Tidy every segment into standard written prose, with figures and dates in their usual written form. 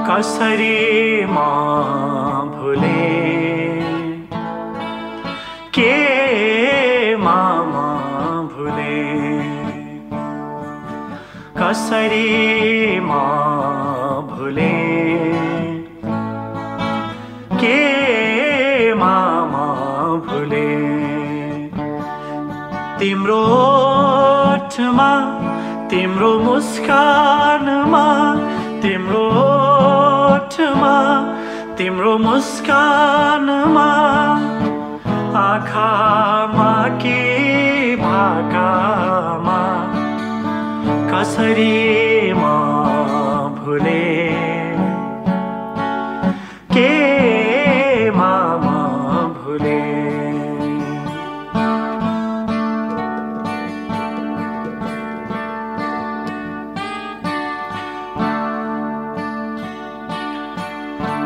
कसरी म भुले के म भुले कसरी म भुले के म भुले तिम्रो ओठमा तिम्रो मुस्कानमा तिम्रो ओठमा तिम्रो मुस्कानमा आँखामा कि भाकामा कसरी म भुले के म भुले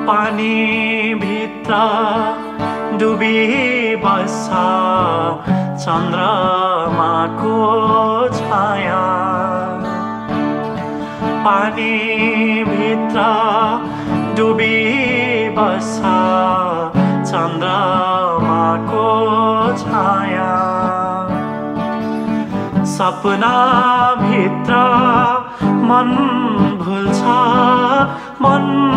पानी भित्र डुबी बस्छ चन्द्रमाको छाया पानी भित्र डुबी बस्छ चन्द्रमाको छाया सपना भित्र मन भुल्छ मन